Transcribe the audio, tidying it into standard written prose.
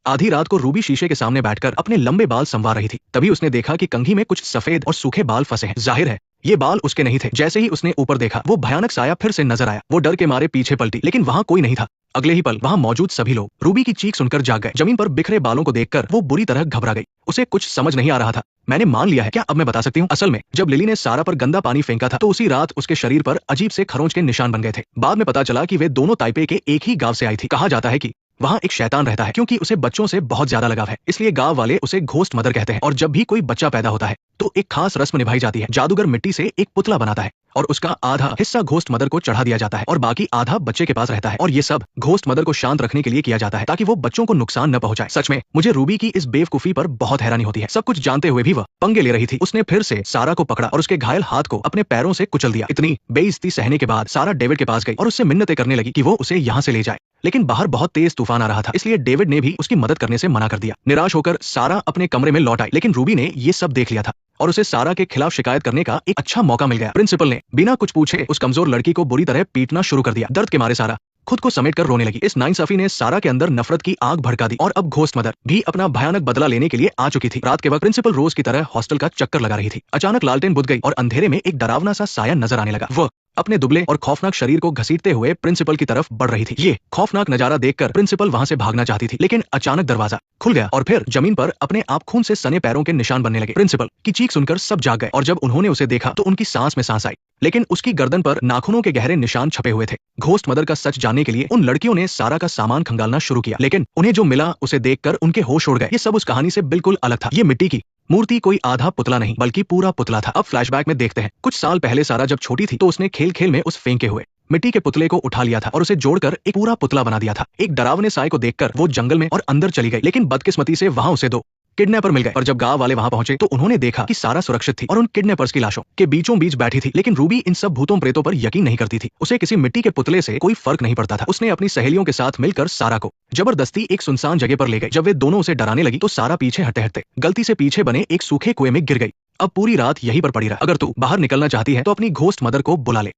आधी रात को रूबी शीशे के सामने बैठकर अपने लंबे बाल संवार रही थी। तभी उसने देखा कि कंघी में कुछ सफेद और सूखे बाल फंसे हैं। जाहिर है ये बाल उसके नहीं थे। जैसे ही उसने ऊपर देखा, वो भयानक साया फिर से नजर आया। वो डर के मारे पीछे पलटी, लेकिन वहाँ कोई नहीं था। अगले ही पल वहाँ मौजूद सभी लोग रूबी की चीख सुनकर जाग गए। जमीन पर बिखरे बालों को देखकर वो बुरी तरह घबरा गई। उसे कुछ समझ नहीं आ रहा था। मैंने मान लिया है क्या? अब मैं बता सकती हूँ। असल में जब लिली ने सारा पर गंदा पानी फेंका था तो उसी रात उसके शरीर पर अजीब से खरोंच के निशान बन गए थे। बाद में पता चला कि वे दोनों ताइपे के एक ही गांव से आई थी। कहा जाता है कि वहाँ एक शैतान रहता है, क्योंकि उसे बच्चों से बहुत ज्यादा लगाव है, इसलिए गांव वाले उसे घोस्ट मदर कहते हैं। और जब भी कोई बच्चा पैदा होता है तो एक खास रस्म निभाई जाती है। जादूगर मिट्टी से एक पुतला बनाता है और उसका आधा हिस्सा घोस्ट मदर को चढ़ा दिया जाता है और बाकी आधा बच्चे के पास रहता है। और ये सब घोस्ट मदर को शांत रखने के लिए किया जाता है, ताकि वो बच्चों को नुकसान न पहुंचाए। सच में मुझे रूबी की इस बेवकूफी पर बहुत हैरानी होती है। सब कुछ जानते हुए भी वह पंगे ले रही थी। उसने फिर से सारा को पकड़ा और उसके घायल हाथ को अपने पैरों से कुचल दिया। इतनी बेइज्जती सहने के बाद सारा डेविड के पास गई और उससे मिन्नतें करने लगी कि वो उसे यहाँ से ले जाए। लेकिन बाहर बहुत तेज तूफान आ रहा था, इसलिए डेविड ने भी उसकी मदद करने से मना कर दिया। निराश होकर सारा अपने कमरे में लौट आई, लेकिन रूबी ने ये सब देख लिया था और उसे सारा के खिलाफ शिकायत करने का एक अच्छा मौका मिल गया। प्रिंसिपल ने बिना कुछ पूछे उस कमजोर लड़की को बुरी तरह पीटना शुरू कर दिया। दर्द के मारे सारा खुद को समेटकर रोने लगी। इस नाइंसाफी ने सारा के अंदर नफरत की आग भड़का दी और अब घोस्ट मदर भी अपना भयानक बदला लेने के लिए आ चुकी थी। रात के वक्त प्रिंसिपल रोज की तरह हॉस्टल का चक्कर लगा रही थी। अचानक लालटेन बुझ गई और अंधेरे में एक डरावना सा साया नजर आने लगा। वह अपने दुबले और खौफनाक शरीर को घसीटते हुए प्रिंसिपल की तरफ बढ़ रही थी। ये खौफनाक नजारा देखकर प्रिंसिपल वहां से भागना चाहती थी, लेकिन अचानक दरवाजा खुल गया और फिर जमीन पर अपने आप खून से सने पैरों के निशान बनने लगे। प्रिंसिपल की चीख सुनकर सब जाग गए और जब उन्होंने उसे देखा तो उनकी सांस में सांस आई, लेकिन उसकी गर्दन पर नाखूनों के गहरे निशान छपे हुए थे। घोस्ट मदर का सच जानने के लिए उन लड़कियों ने सारा का सामान खंगालना शुरू किया, लेकिन उन्हें जो मिला उसे देखकर उनके होश उड़ गए। ये सब उस कहानी से बिल्कुल अलग था। ये मिट्टी की मूर्ति कोई आधा पुतला नहीं बल्कि पूरा पुतला था। अब फ्लैशबैक में देखते हैं। कुछ साल पहले सारा जब छोटी थी तो उसने खेल खेल में उस फेंके हुए मिट्टी के पुतले को उठा लिया था और उसे जोड़कर एक पूरा पुतला बना दिया था। एक डरावने साए को देखकर वो जंगल में और अंदर चली गई, लेकिन बदकिस्मती से वहां उसे दो किडनैपर मिल गए। और जब गांव वाले वहां पहुंचे तो उन्होंने देखा कि सारा सुरक्षित थी और उन किडनैपर्स की लाशों के बीचों बीच बैठी थी। लेकिन रूबी इन सब भूतों प्रेतों पर यकीन नहीं करती थी। उसे किसी मिट्टी के पुतले से कोई फर्क नहीं पड़ता था। उसने अपनी सहेलियों के साथ मिलकर सारा को जबरदस्ती एक सुनसान जगह पर ले गई। जब वे दोनों उसे डराने लगी तो सारा पीछे हटते हटते गलती से पीछे बने एक सूखे कुएं में गिर गई। अब पूरी रात यहीं पर पड़ी रहा। अगर तू बाहर निकलना चाहती है तो अपनी घोस्ट मदर को बुला ले।